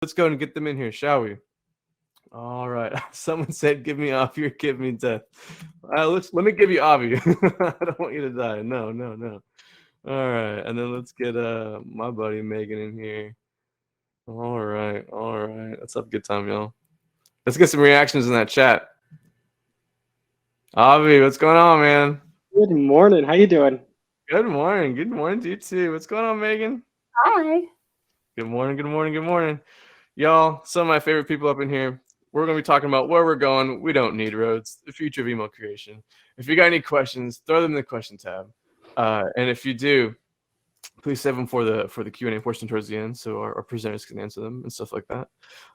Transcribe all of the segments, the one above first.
Let's go and get them in here, shall we? All right. Someone said, "Give me Avi or give me death." Let me give you Avi. I don't want you to die. No, no, no. All right, and then let's get my buddy Megan in here. All right, all right. Let's have a good time, y'all. Let's get some reactions in that chat. Avi, what's going on, man? Good morning. How you doing? Good morning. Good morning to you too. What's going on, Megan? Hi. Good morning. Good morning. Good morning. Y'all, some of my favorite people up in here. We're going to be talking about where we're going. We don't need roads, the future of email creation. If you got any questions, throw them in the question tab. And if you do, please save them for the Q&A portion towards the end so our presenters can answer them and stuff like that.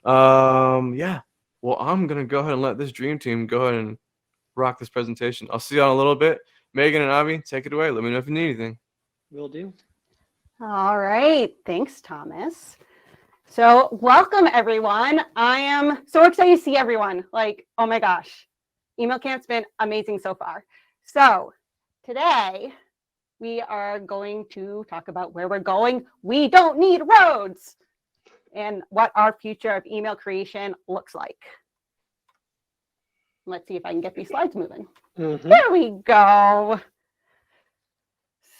Yeah. Well, I'm going to go ahead and let this dream team go ahead and rock this presentation. I'll see you in a little bit. Megan and Avi, take it away. Let me know if you need anything. Will do. All right. Thanks, Thomas. So welcome, everyone. I am so excited to see everyone. Like, oh my gosh, email camp's been amazing so far. So today we are going to talk about where we're going. We don't need roads and what our future of email creation looks like. Let's see if I can get these slides moving. There we go.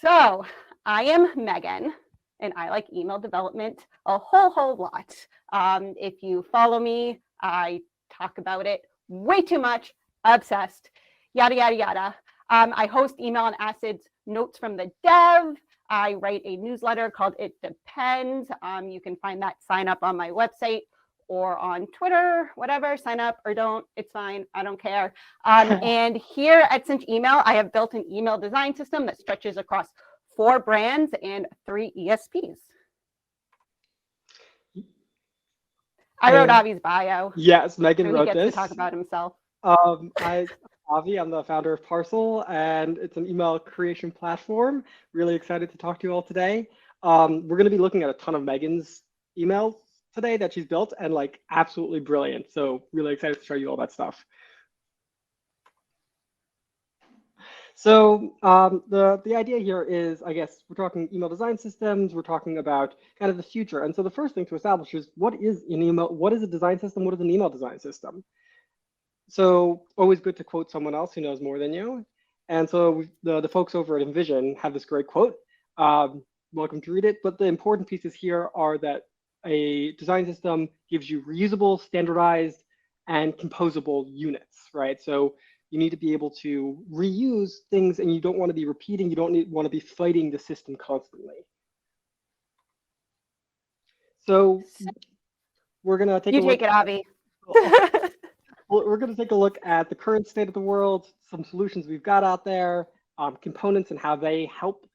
So I am Megan, and I like email development a whole lot. If you follow me, I talk about it way too much, obsessed, yada, yada, yada. I host Email on Acid's Notes from the Dev. I write a newsletter called It Depends. You can find that sign up on my website or on Twitter, whatever, sign up or don't, it's fine, I don't care. And here at Cinch Email, I have built an email design system that stretches across 4 brands and 3 ESPs. I wrote Avi's bio. Yes, Megan so wrote he gets this. to talk about himself. I'm Avi. I'm the founder of Parcel, and it's an email creation platform. Really excited to talk to you all today. We're going to be looking at a ton of Megan's emails today that she's built, and like absolutely brilliant. So really excited to show you all that stuff. So the idea here is, I guess, we're talking email design systems. We're talking about kind of the future. And so the first thing to establish is what is an email? What is a design system? What is an email design system? So always good to quote someone else who knows more than you. And so the folks over at InVision have this great quote. Welcome to read it. But the important pieces here are that a design system gives you reusable, standardized, and composable units, right? So you need to be able to reuse things, and you don't want to be repeating. You don't want to be fighting the system constantly. So we're going to take a look. You take it, Avi. We're going to take a look at the current state of the world, some solutions we've got out there, components and how they help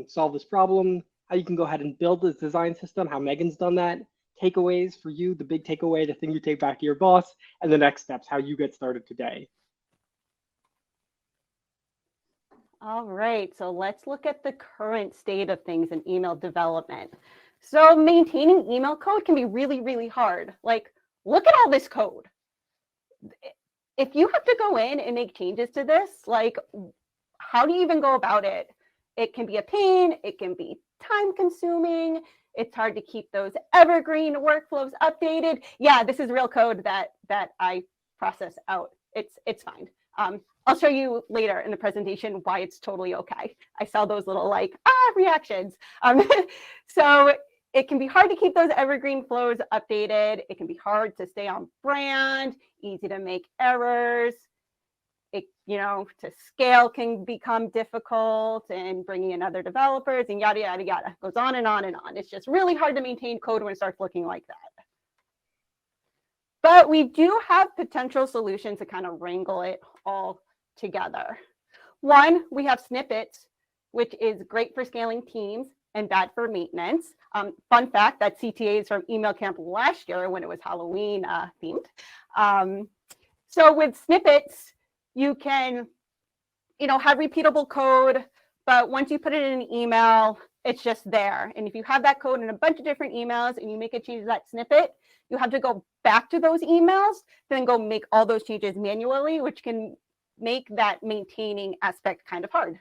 solve this problem, how you can go ahead and build this design system, how Megan's done that, takeaways for you, the big takeaway, the thing you take back to your boss, and the next steps, how you get started today. All right, so let's look at the current state of things in email development. So maintaining email code can be really, really hard. Like, look at all this code. If you have to go in and make changes to this, like, how do you even go about it? It can be a pain, it can be time consuming, it's hard to keep those evergreen workflows updated. Yeah, this is real code that I process out. It's fine. I'll show you later in the presentation why it's totally okay. I saw those little like, reactions. So it can be hard to keep those evergreen flows updated. It can be hard to stay on brand, easy to make errors. It, to scale can become difficult, and bringing in other developers and yada, yada, yada. Goes on and on and on. It's just really hard to maintain code when it starts looking like that. But we do have potential solutions to kind of wrangle it all together. One, we have snippets, which is great for scaling teams and bad for maintenance. Fun fact, that CTA is from Email Camp last year when it was Halloween themed. So with snippets, you can, have repeatable code, but once you put it in an email, it's just there. And if you have that code in a bunch of different emails and you make a change to that snippet, you have to go back to those emails, then go make all those changes manually, which can make that maintaining aspect kind of hard.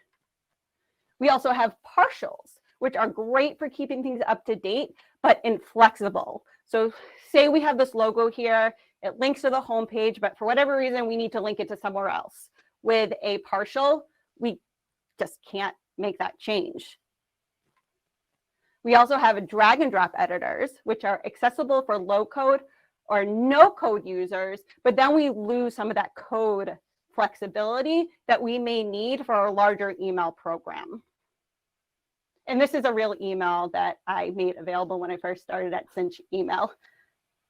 We also have partials, which are great for keeping things up to date, but inflexible. So say we have this logo here, it links to the home page, but for whatever reason, we need to link it to somewhere else. With a partial, we just can't make that change. We also have drag and drop editors, which are accessible for low code or no code users, but then we lose some of that code flexibility that we may need for a larger email program. And this is a real email that I made available when I first started at Cinch Email.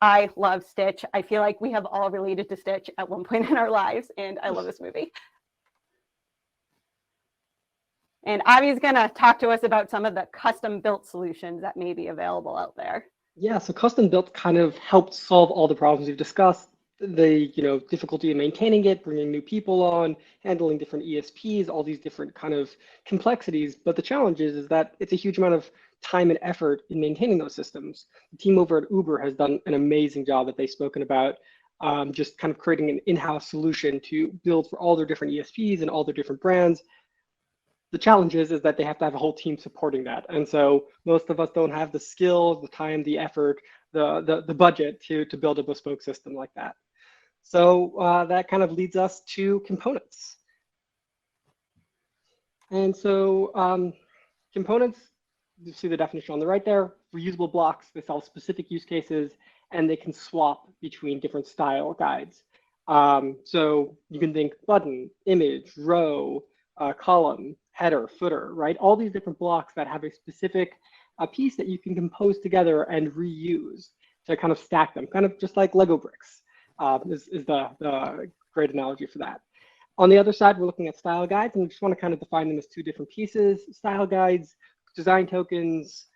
I love Stitch. I feel like we have all related to Stitch at one point in our lives, and I love this movie. And Avi's going to talk to us about some of the custom-built solutions that may be available out there. Yeah, so custom built kind of helped solve all the problems we've discussed. The difficulty in maintaining it, bringing new people on, handling different ESPs, all these different kind of complexities. But the challenge is that it's a huge amount of time and effort in maintaining those systems. The team over at Uber has done an amazing job that they've spoken about, just kind of creating an in-house solution to build for all their different ESPs and all their different brands. The challenge is that they have to have a whole team supporting that. And so most of us don't have the skills, the time, the effort, the budget to build a bespoke system like that. So that kind of leads us to components. And so components, you see the definition on the right there, reusable blocks. They solve specific use cases, and they can swap between different style guides. So you can think button, image, row, column, header, footer, right? All these different blocks that have a specific piece that you can compose together and reuse to kind of stack them, kind of just like Lego bricks is the great analogy for that. On the other side, we're looking at style guides, and we just want to kind of define them as two different pieces. Style guides, design tokens,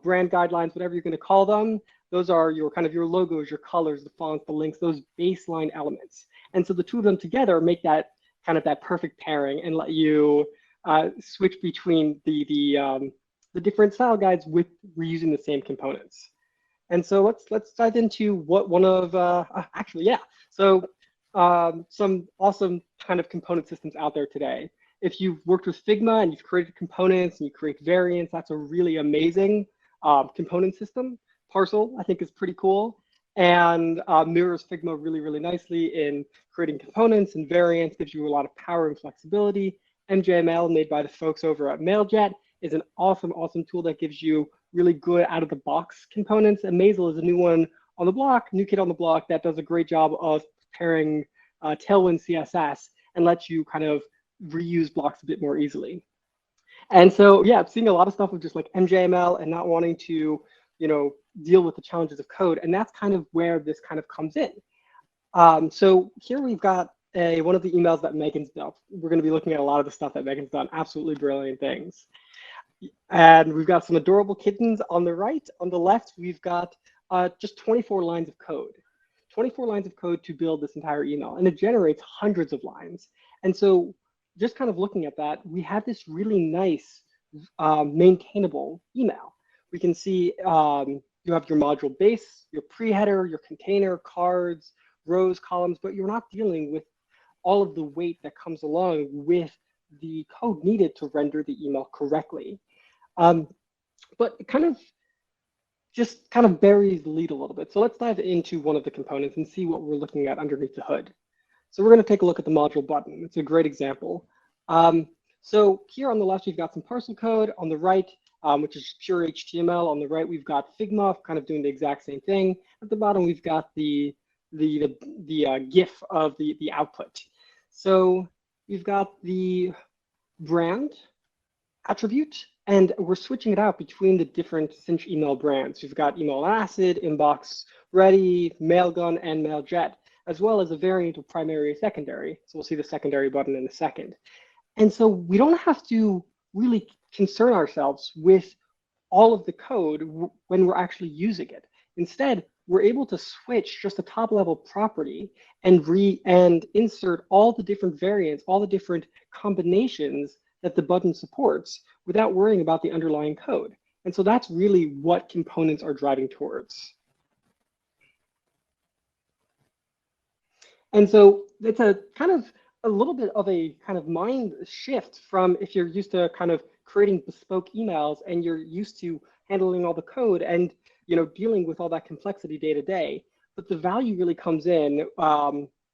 brand guidelines, whatever you're going to call them. Those are your kind of your logos, your colors, the fonts, the links, those baseline elements. And so the two of them together make that kind of that perfect pairing and let you switch between the different style guides with reusing the same components. And so let's dive into what one of So some awesome kind of component systems out there today. If you've worked with Figma and you've created components and you create variants, that's a really amazing component system. Parcel, I think, is pretty cool and mirrors Figma really, really nicely in creating components and variants, gives you a lot of power and flexibility. MJML, made by the folks over at Mailjet, is an awesome, awesome tool that gives you really good out-of-the-box components. And Maisel is a new one on the block, new kid on the block that does a great job of pairing Tailwind CSS and lets you kind of reuse blocks a bit more easily. And so, yeah, I'm seeing a lot of stuff with just like MJML and not wanting to, deal with the challenges of code. And that's kind of where this kind of comes in. So here we've got one of the emails that Megan's built. We're going to be looking at a lot of the stuff that Megan's done, absolutely brilliant things. And we've got some adorable kittens on the right. On the left, we've got just 24 lines of code. 24 lines of code to build this entire email, and it generates hundreds of lines. And so just kind of looking at that, we have this really nice maintainable email. We can see you have your module base, your pre-header, your container, cards, rows, columns, but you're not dealing with all of the weight that comes along with the code needed to render the email correctly. But it kind of buries the lead a little bit. So let's dive into one of the components and see what we're looking at underneath the hood. So we're going to take a look at the module button. It's a great example. So here on the left, we've got some parcel code. On the right, which is pure HTML. On the right, we've got Figma kind of doing the exact same thing. At the bottom, we've got the GIF of the output. So we've got the brand attribute, and we're switching it out between the different Cinch email brands. We've got Email Acid, Inbox Ready, Mailgun, and Mailjet, as well as a variant of primary and secondary. So we'll see the secondary button in a second. And so we don't have to really concern ourselves with all of the code when we're actually using it. Instead, we're able to switch just a top level property and insert all the different variants, all the different combinations that the button supports without worrying about the underlying code. And so that's really what components are driving towards. And so it's a little bit of a kind of mind shift from if you're used to kind of creating bespoke emails and you're used to handling all the code. And dealing with all that complexity day to day. But the value really comes in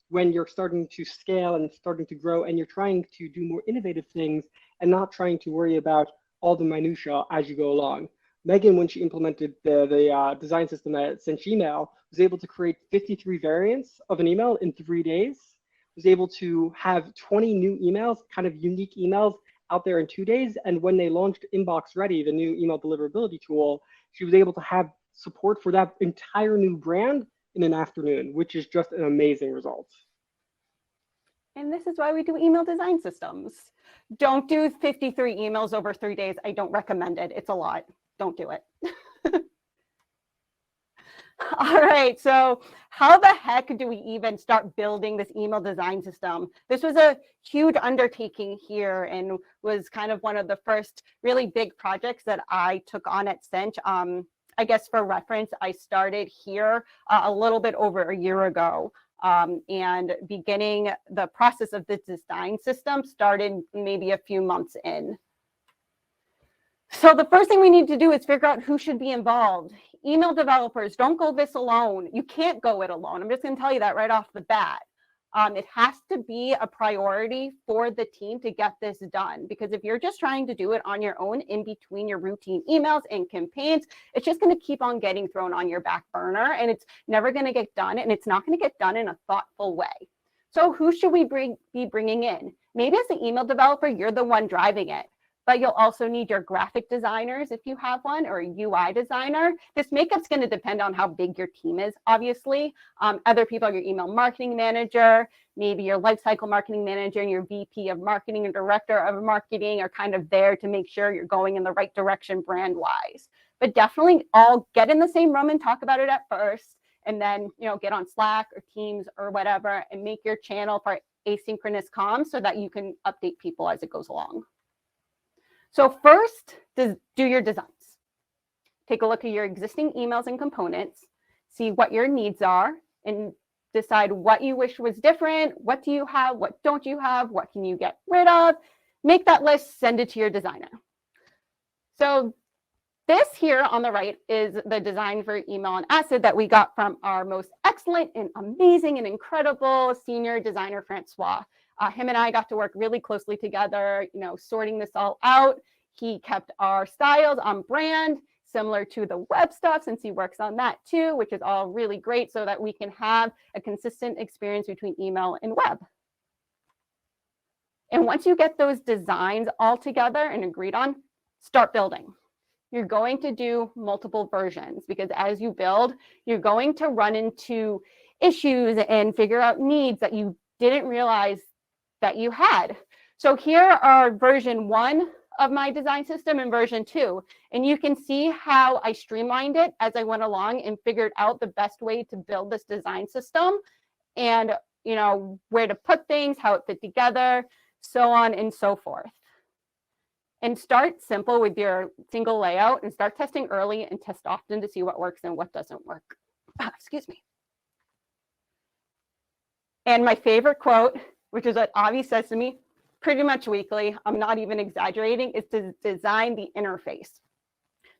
when you're starting to scale and starting to grow, and you're trying to do more innovative things and not trying to worry about all the minutia as you go along. Megan, when she implemented the design system at Cinch Email, was able to create 53 variants of an email in 3 days, was able to have 20 new emails, kind of unique emails out there in 2 days. And when they launched Inbox Ready, the new email deliverability tool, she was able to have support for that entire new brand in an afternoon, which is just an amazing result. And this is why we do email design systems. Don't do 53 emails over 3 days. I don't recommend it. It's a lot. Don't do it. All right, so how the heck do we even start building this email design system? This was a huge undertaking here and was kind of one of the first really big projects that I took on at Cinch. I guess for reference, I started here a little bit over a year ago. And beginning the process of the design system started maybe a few months in. So the first thing we need to do is figure out who should be involved. Email developers, don't go this alone. You can't go it alone. I'm just going to tell you that right off the bat. It has to be a priority for the team to get this done, because if you're just trying to do it on your own in between your routine emails and campaigns, it's just going to keep on getting thrown on your back burner, and it's never going to get done, and it's not going to get done in a thoughtful way. So who should we be bringing in? Maybe as the email developer, you're the one driving it, but you'll also need your graphic designers if you have one, or a UI designer. This makeup's going to depend on how big your team is, obviously. Other people are your email marketing manager, maybe your lifecycle marketing manager, and your VP of marketing and director of marketing are kind of there to make sure you're going in the right direction brand-wise. But definitely all get in the same room and talk about it at first, and then get on Slack or Teams or whatever and make your channel for asynchronous comms so that you can update people as it goes along. So first, do your designs. Take a look at your existing emails and components, see what your needs are, and decide what you wish was different. What do you have? What don't you have? What can you get rid of? Make that list, send it to your designer. So this here on the right is the design for email on Acid that we got from our most excellent and amazing and incredible senior designer, Francois. Him and I got to work really closely together, sorting this all out. He kept our styles on brand, similar to the web stuff, since he works on that too, which is all really great so that we can have a consistent experience between email and web. And once you get those designs all together and agreed on, start building. You're going to do multiple versions, because as you build, you're going to run into issues and figure out needs that you didn't realize that you had. So here are version 1 of my design system and version 2. And you can see how I streamlined it as I went along and figured out the best way to build this design system and, where to put things, how it fit together, so on and so forth. And start simple with your single layout and start testing early and test often to see what works and what doesn't work. Excuse me. And my favorite quote, which is what Avi says to me pretty much weekly, I'm not even exaggerating, is to design the interface.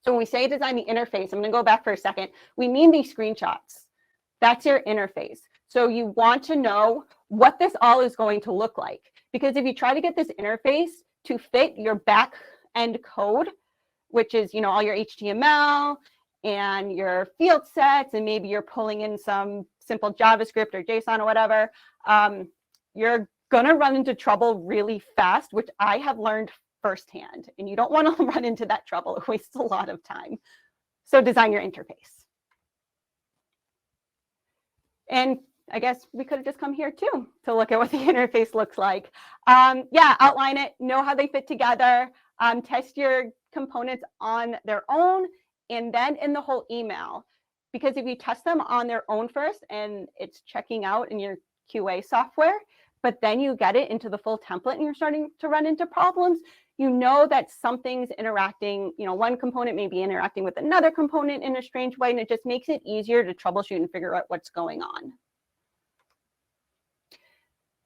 So when we say design the interface, I'm going to go back for a second. We mean these screenshots. That's your interface. So you want to know what this all is going to look like. Because if you try to get this interface to fit your back end code, which is, all your HTML and your field sets, and maybe you're pulling in some simple JavaScript or JSON or whatever, you're going to run into trouble really fast, which I have learned firsthand. And you don't want to run into that trouble. It wastes a lot of time. So design your interface. And I guess we could have just come here too to look at what the interface looks like. Yeah, outline it, know how they fit together, test your components on their own, and then in the whole email. Because if you test them on their own first and it's checking out in your QA software, but then you get it into the full template and you're starting to run into problems, that something's interacting, one component may be interacting with another component in a strange way, and it just makes it easier to troubleshoot and figure out what's going on.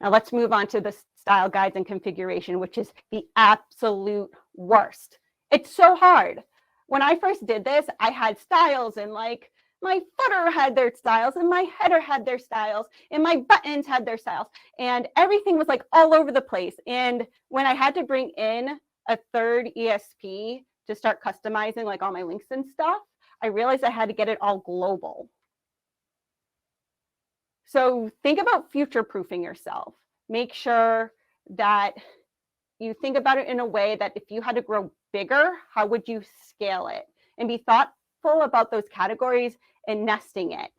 Now let's move on to the style guides and configuration, which is the absolute worst. It's so hard. when I first did this, I had styles, and like my footer had their styles, and my header had their styles, and my buttons had their styles, and everything was like all over the place. And when I had to bring in a third ESP to start customizing like all my links and stuff, I realized I had to get it all global. So think about future-proofing yourself. Make sure that you think about it in a way that if you had to grow bigger, how would you scale it? And be thoughtful about those categories and nesting it.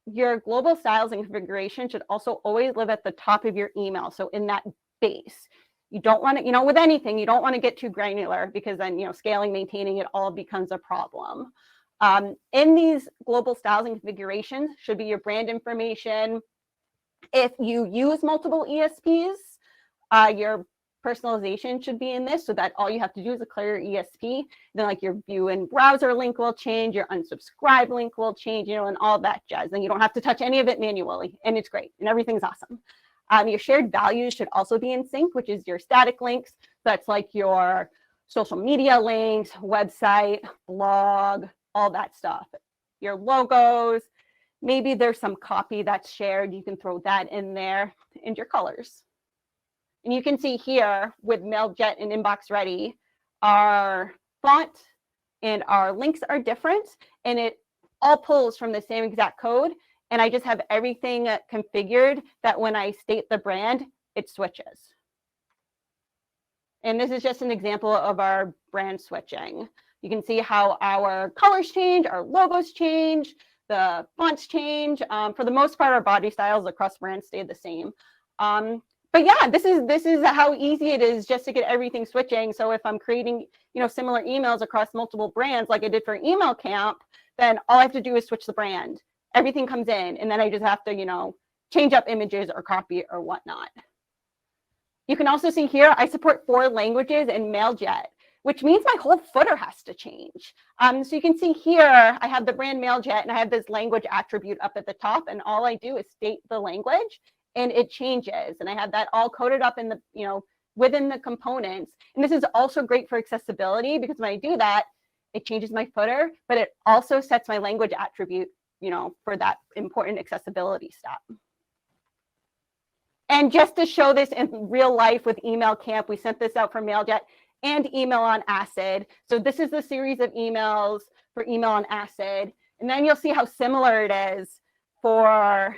Your global styles and configuration should also always live at the top of your email. So in that base, you don't want to, with anything, you don't want to get too granular, because then, scaling, maintaining it all becomes a problem. In these global styles and configurations should be your brand information. If you use multiple ESPs, your personalization should be in this, so that all you have to do is declare your ESP. Then like your view and browser link will change, your unsubscribe link will change, and all that jazz. Then you don't have to touch any of it manually, and it's great, and everything's awesome. Your shared values should also be in sync, which is your static links. That's like your social media links, website, blog, all that stuff. Your logos, maybe there's some copy that's shared, you can throw that in there, and your colors. And you can see here with Mailjet and Inbox Ready, our font and our links are different, and it all pulls from the same exact code. And I just have everything configured that when I state the brand, it switches. And this is just an example of our brand switching. You can see how our colors change, our logos change, the fonts change. For the most part, our body styles across brands stay the same. But yeah, this is how easy it is just to get everything switching. So if I'm creating, similar emails across multiple brands, like I did for Email Camp, then all I have to do is switch the brand. Everything comes in, and then I just have to, change up images or copy or whatnot. You can also see here, I support 4 languages in Mailjet, which means my whole footer has to change. So you can see here, I have the brand Mailjet, and I have this language attribute up at the top, and all I do is state the language, and it changes. And I have that all coded up in the, within the components. And this is also great for accessibility, because when I do that, it changes my footer, but it also sets my language attribute, for that important accessibility step. And just to show this in real life with Email Camp, we sent this out for Mailjet and Email on Acid. So this is the series of emails for Email on Acid. And then you'll see how similar it is that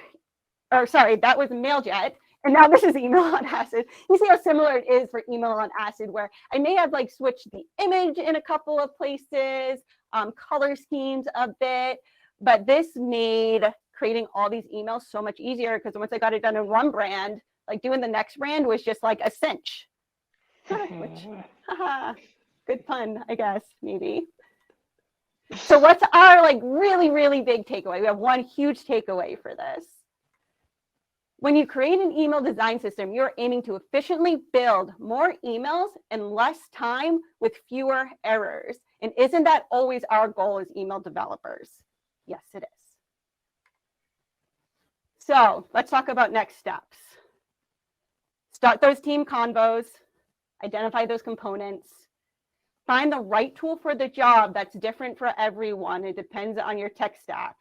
was Mailjet. And now this is Email on Acid. You see how similar it is for Email on Acid, where I may have like switched the image in a couple of places, color schemes a bit, but this made creating all these emails so much easier, because once I got it done in one brand, like doing the next brand was just like a cinch. Which, good pun, I guess, maybe. So what's our like really, really big takeaway? We have one huge takeaway for this. When you create an email design system, you're aiming to efficiently build more emails in less time with fewer errors. And isn't that always our goal as email developers? Yes, it is. So let's talk about next steps. Start those team convos, identify those components, find the right tool for the job that's different for everyone. It depends on your tech stack.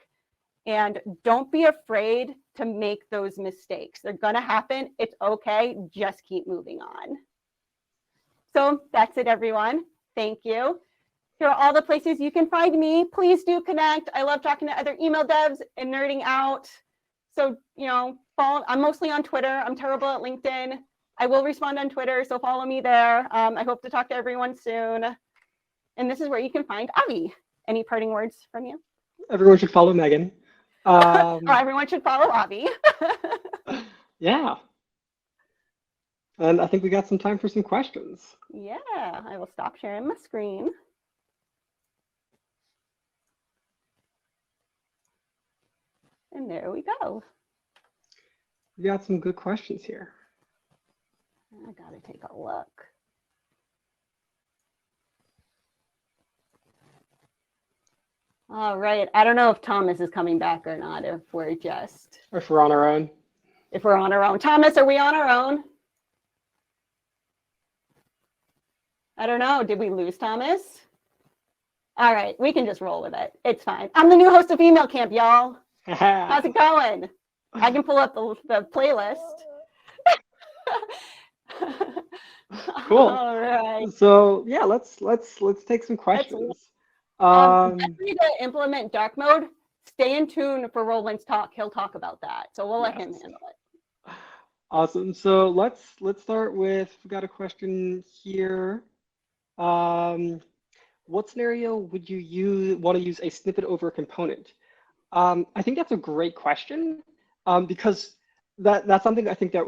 And don't be afraid to make those mistakes. They're going to happen. It's okay. Just keep moving on. So that's it, everyone. Thank you. Here are all the places you can find me. Please do connect. I love talking to other email devs and nerding out. So, follow. I'm mostly on Twitter. I'm terrible at LinkedIn. I will respond on Twitter, so follow me there. I hope to talk to everyone soon. And this is where you can find Avi. Any parting words from you? Everyone should follow Megan. Everyone should follow Avi. Yeah. And I think we got some time for some questions. Yeah, I will stop sharing my screen. And there we go. We got some good questions here. I gotta take a look. All right. I don't know if Thomas is coming back or not, if we're on our own. If we're on our own. Thomas, are we on our own? I don't know. Did we lose Thomas? All right, we can just roll with it. It's fine. I'm the new host of Email Camp, y'all. How's it going? I can pull up the playlist. Cool. All right. So yeah, let's take some questions. Get ready to implement dark mode. Stay in tune for Roland's talk. He'll talk about that. So we'll let him Yes. handle it. Awesome. So let's start with, we've got a question here. What scenario would you want to use a snippet over a component? I think that's a great question, because that's something I think that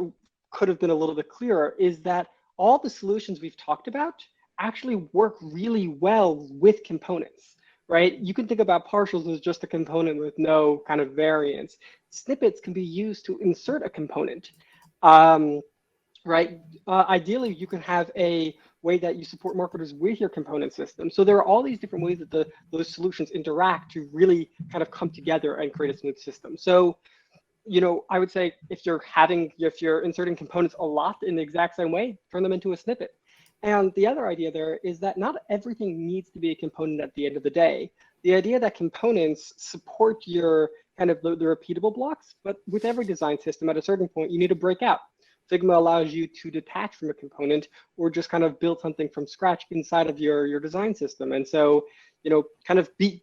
could have been a little bit clearer, is that all the solutions we've talked about actually work really well with components, right? You can think about partials as just a component with no kind of variance. Snippets can be used to insert a component, right? Ideally, you can have a way that you support marketers with your component system. So there are all these different ways that those solutions interact to really kind of come together and create a smooth system. So, you know, I would say if you're inserting components a lot in the exact same way, turn them into a snippet. And the other idea there is that not everything needs to be a component at the end of the day. The idea that components support your kind of the repeatable blocks, but with every design system at a certain point, you need to break out. Figma allows you to detach from a component or just kind of build something from scratch inside of your design system. And so, you know, kind of be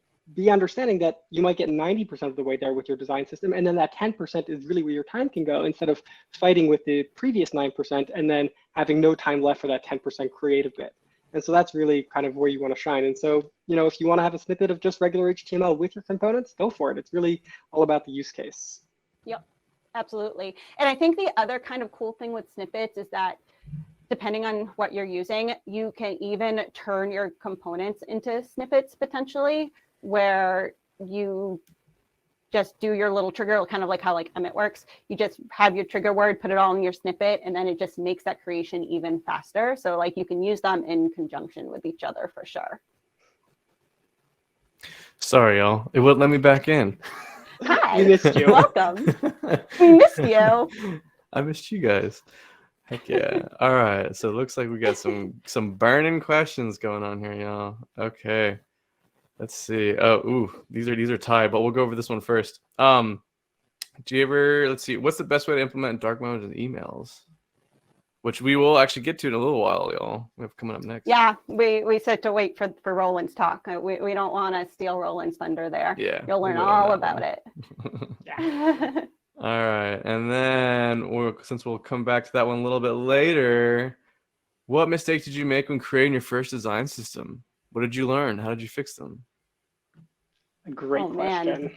understanding that you might get 90% of the way there with your design system, and then that 10% is really where your time can go, instead of fighting with the previous 9% and then having no time left for that 10% creative bit. And so that's really kind of where you want to shine. And so, you know, if you want to have a snippet of just regular HTML with your components, go for it. It's really all about the use case. Yep, absolutely. And I think the other kind of cool thing with snippets is that depending on what you're using, you can even turn your components into snippets potentially, where you just do your little trigger, kind of like how like Emmet works. You just have your trigger word, put it all in your snippet, and then it just makes that creation even faster. So like you can use them in conjunction with each other for sure. Sorry, y'all. It wouldn't let me back in. Hi, We missed you. welcome. We missed you. I missed you guys. Heck yeah. All right. So it looks like we got some burning questions going on here, y'all. Okay. Let's see. Oh, ooh, these are tied, but we'll go over this one first. Do you ever, let's see, what's the best way to implement dark mode in emails? Which we will actually get to in a little while, y'all. We have coming up next. Yeah, we said to wait for Roland's talk. We don't want to steal Roland's thunder there. Yeah. You'll learn we'll wait on all that about one. it. Yeah. All right. And then since we'll come back to that one a little bit later, what mistake did you make when creating your first design system? What did you learn? How did you fix them? A great question.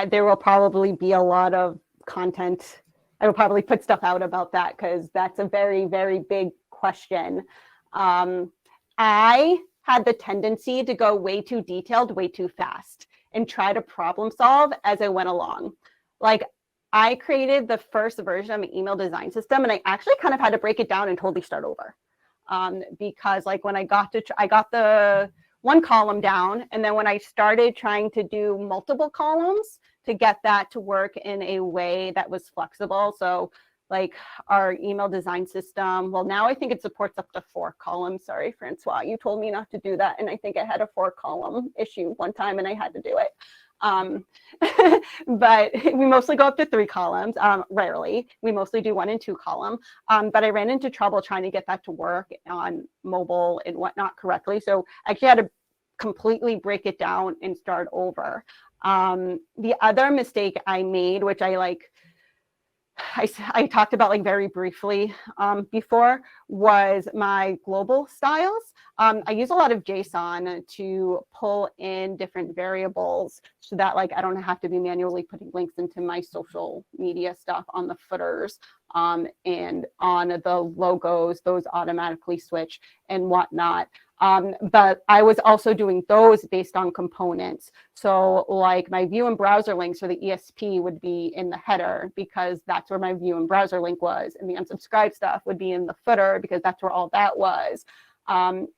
There will probably be a lot of content. I will probably put stuff out about that because that's a very, very big question. I had the tendency to go way too detailed, way too fast, and try to problem solve as I went along. Like I created the first version of an email design system, and I actually kind of had to break it down and totally start over. Because like when I got the one column down, and then when I started trying to do multiple columns to get that to work in a way that was flexible. So like our email design system, well, now I think it supports up to 4 columns. Sorry, Francois, you told me not to do that. And I think I had a 4-column issue one time and I had to do it. But we mostly go up to 3 columns. Rarely, we mostly do 1 and 2 column. But I ran into trouble trying to get that to work on mobile and whatnot correctly. So I actually had to completely break it down and start over. The other mistake I made, which I talked about like very briefly before, was my global styles. I use a lot of JSON to pull in different variables so that like I don't have to be manually putting links into my social media stuff on the footers and on the logos. Those automatically switch and whatnot. But I was also doing those based on components. So like my view and browser links for the ESP would be in the header because that's where my view and browser link was. And the unsubscribe stuff would be in the footer because that's where all that was. And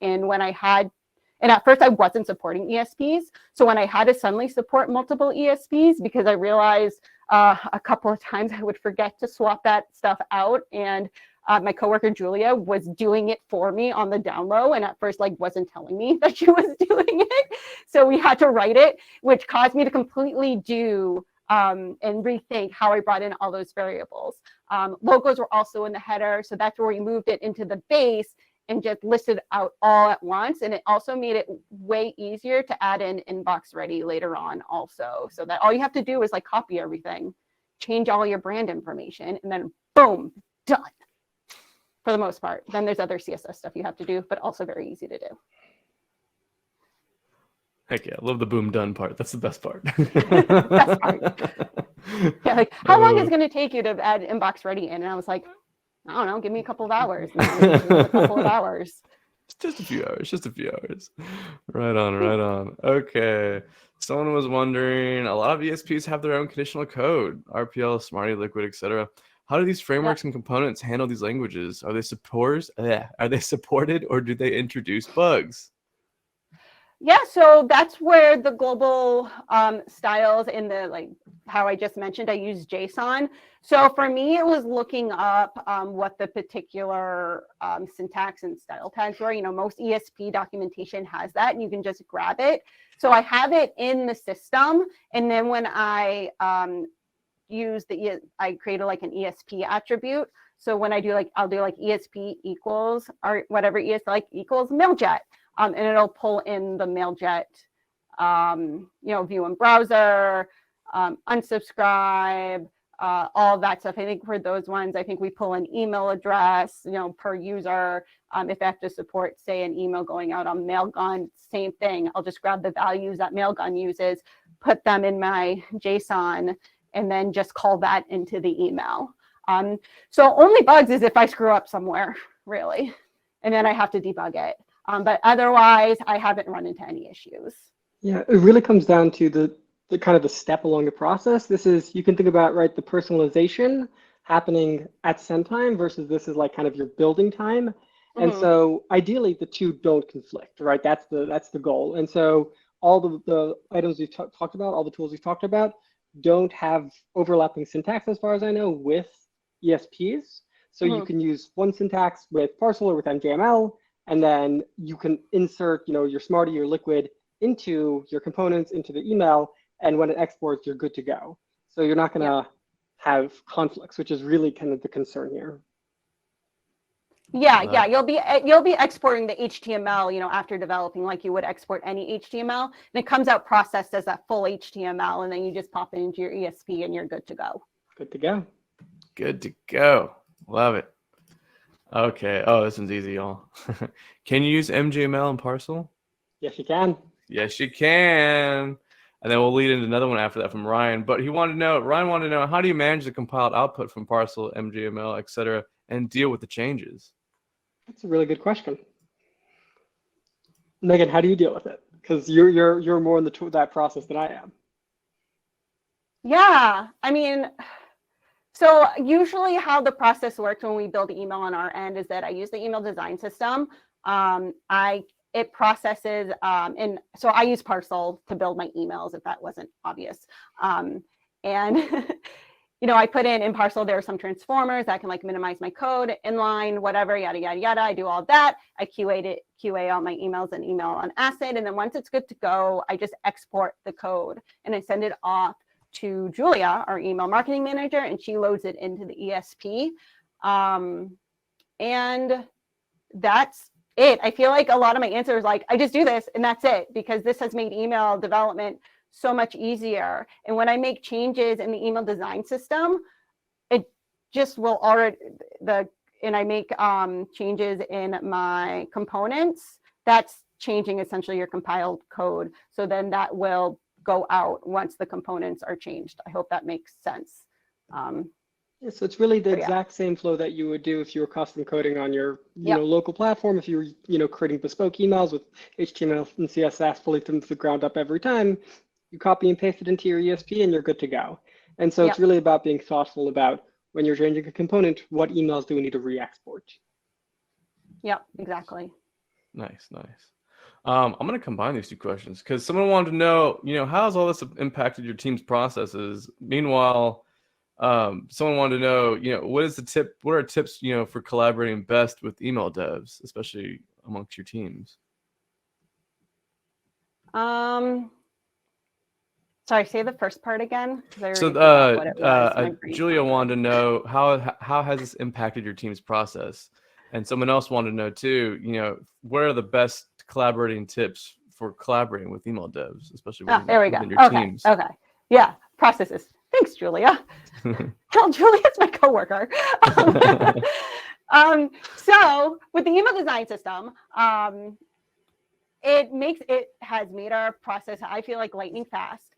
at first I wasn't supporting ESPs. So when I had to suddenly support multiple ESPs, because I realized a couple of times I would forget to swap that stuff out. And my coworker Julia was doing it for me on the down low, and at first like wasn't telling me that she was doing it. So we had to write it, which caused me to completely do and rethink how I brought in all those variables. Logos were also in the header, so that's where we moved it into the base and just listed out all at once. And it also made it way easier to add in inbox ready later on also, so that all you have to do is like copy everything, change all your brand information, and then boom, done for the most part. Then there's other CSS stuff you have to do, but also very easy to do. Heck yeah, I love the boom done part. That's the best part. Best part. Yeah, like how long is it going to take you to add inbox ready in? And I was like, I don't know, give me a couple of hours. A couple of hours. It's just a few hours, just a few hours. Right on, right on. Okay. Someone was wondering, a lot of ESPs have their own conditional code, RPL, Smarty, Liquid, etc. How do these frameworks and components handle these languages? Are they supported or do they introduce bugs? Yeah, so that's where the global styles in the, like how I just mentioned, I use JSON. So for me, it was looking up what the particular syntax and style tags were. You know, most ESP documentation has that, and you can just grab it. So I have it in the system, and then when I I created like an ESP attribute. So when I do like, I'll do like ESP equals or whatever ES like equals Mailjet. And it'll pull in the Mailjet, you know, view in browser, unsubscribe, all that stuff. I think for those ones, I think we pull an email address, you know, per user. If I have to support, say, an email going out on Mailgun, same thing. I'll just grab the values that Mailgun uses, put them in my JSON, and then just call that into the email. So only bugs is if I screw up somewhere, really, and then I have to debug it. But otherwise, I haven't run into any issues. Yeah, it really comes down to the kind of the step along the process. This is, you can think about, right, the personalization happening at send time versus this is like kind of your building time. And so ideally the two don't conflict, right? That's the goal. And so all the items we've talked about, all the tools we've talked about don't have overlapping syntax as far as I know with ESPs. So you can use one syntax with Parcel or with MJML, and then you can insert, you know, your Smarty, your Liquid into your components, into the email, and when it exports, you're good to go. So you're not gonna have conflicts, which is really kind of the concern here. Yeah, you'll be exporting the HTML, you know, after developing like you would export any HTML, and it comes out processed as that full HTML, and then you just pop it into your ESP and you're good to go. Good to go. Good to go. Love it. Okay. Oh, this one's easy, y'all. Can you use MJML and Parcel? Yes, you can. Yes, you can. And then we'll lead into another one after that from Ryan. But Ryan wanted to know, how do you manage the compiled output from Parcel, MJML, etc., and deal with the changes? That's a really good question. Megan, how do you deal with it? Because you're more in that process than I am. Yeah, I mean, so usually how the process works when we build email on our end is that I use the email design system. It processes, and so I use Parcel to build my emails, if that wasn't obvious. And you know, I put in Parcel, there are some transformers that can like minimize my code, inline, whatever, yada, yada, yada. I do all that. I QA all my emails and email on Acid. And then once it's good to go, I just export the code and I send it off to Julia, our email marketing manager, and she loads it into the ESP. And that's it. I feel like a lot of my answers, like, I just do this and that's it, because this has made email development so much easier. And when I make changes in the email design system, it just will already, and I make changes in my components, that's changing essentially your compiled code. So then that will go out once the components are changed. I hope that makes sense. Yeah, so it's really the exact same flow that you would do if you were custom coding on your know, local platform. If you were creating bespoke emails with HTML and CSS fully from the ground up every time, you copy and paste it into your ESP and you're good to go. And so it's really about being thoughtful about when you're changing a component, what emails do we need to re-export? Yep, exactly. Nice. I'm going to combine these two questions because someone wanted to know, how has all this impacted your team's processes? Meanwhile, Someone wanted to know, what are tips, for collaborating best with email devs, especially amongst your teams? Sorry, say the first part again. 'Cause I So, already forgot what it was. My brain's Julia not wanted good. to know how has this impacted your team's process, and someone else wanted to know too. What are the best collaborating tips for collaborating with email devs, especially Oh, there we go. within your Okay. teams? Okay. Yeah. Processes. Thanks, Julia. Well, Julia's my coworker. So with the email design system, it has made our process, I feel like, lightning fast.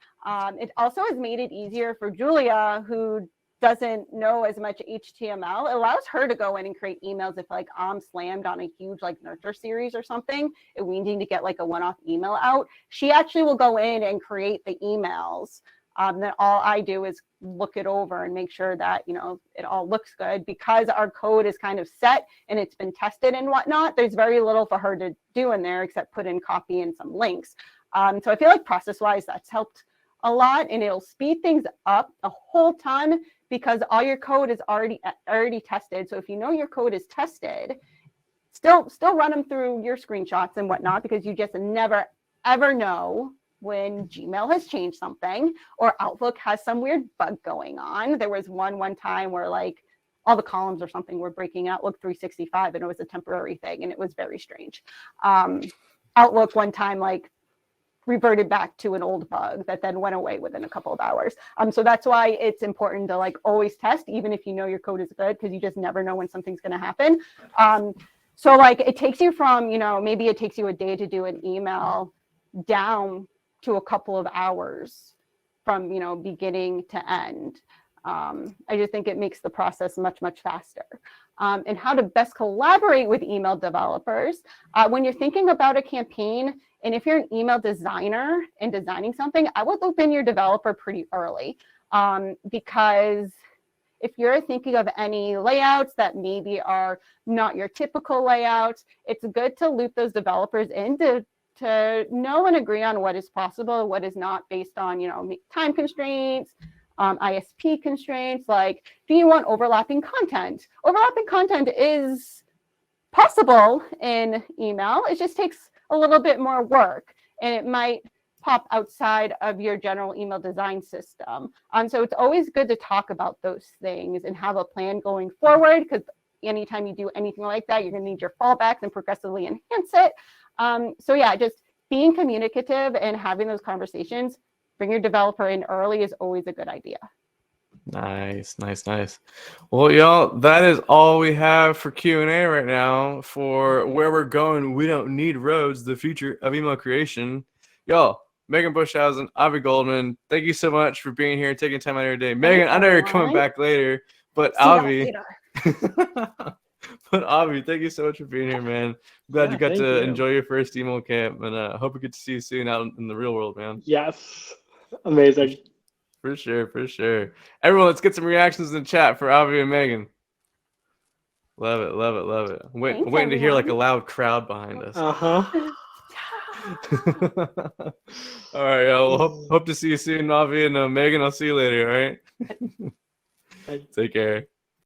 It also has made it easier for Julia, who doesn't know as much HTML. It allows her to go in and create emails if like I'm slammed on a huge like nurture series or something, and we need to get like a one-off email out. She actually will go in and create the emails. Then all I do is look it over and make sure that, it all looks good, because our code is kind of set and it's been tested and whatnot. There's very little for her to do in there except put in copy and some links. So I feel like process-wise, that's helped a lot, and it'll speed things up a whole ton because all your code is already tested. So if you know your code is tested, still run them through your screenshots and whatnot, because you just never, ever know when Gmail has changed something or Outlook has some weird bug going on. There was one time where like all the columns or something were breaking Outlook 365, and it was a temporary thing, and it was very strange. Outlook one time like reverted back to an old bug that then went away within a couple of hours. So that's why it's important to like always test, even if you know your code is good, because you just never know when something's going to happen. So like it takes you from, maybe it takes you a day to do an email down to a couple of hours from, beginning to end. I just think it makes the process much, much faster. And how to best collaborate with email developers. When you're thinking about a campaign, and if you're an email designer and designing something, I would loop in your developer pretty early, because if you're thinking of any layouts that maybe are not your typical layouts, it's good to loop those developers in to know and agree on what is possible, what is not, based on, time constraints, ISP constraints. Like, do you want overlapping content? Overlapping content is possible in email. It just takes a little bit more work, and it might pop outside of your general email design system. So it's always good to talk about those things and have a plan going forward, because anytime you do anything like that, you're going to need your fallbacks and progressively enhance it. So yeah, just being communicative and having those conversations, bring your developer in early, is always a good idea. Nice. Well, y'all, that is all we have for Q&A right now for where we're going. We don't need roads, the future of email creation. Y'all, Megan Bushhausen, Avi Goldman, thank you so much for being here and taking time out of your day. Megan, I know you're coming back later, but Avi, thank you so much for being here, man. Glad you got to enjoy your first email camp, and I hope we get to see you soon out in the real world, man. Yes. Amazing. For sure. Everyone, let's get some reactions in the chat for Avi and Megan. Love it. I'm waiting to hear like a loud crowd behind us. Uh-huh. All right, y'all. Hope to see you soon, Avi and Megan. I'll see you later, all right? Take care.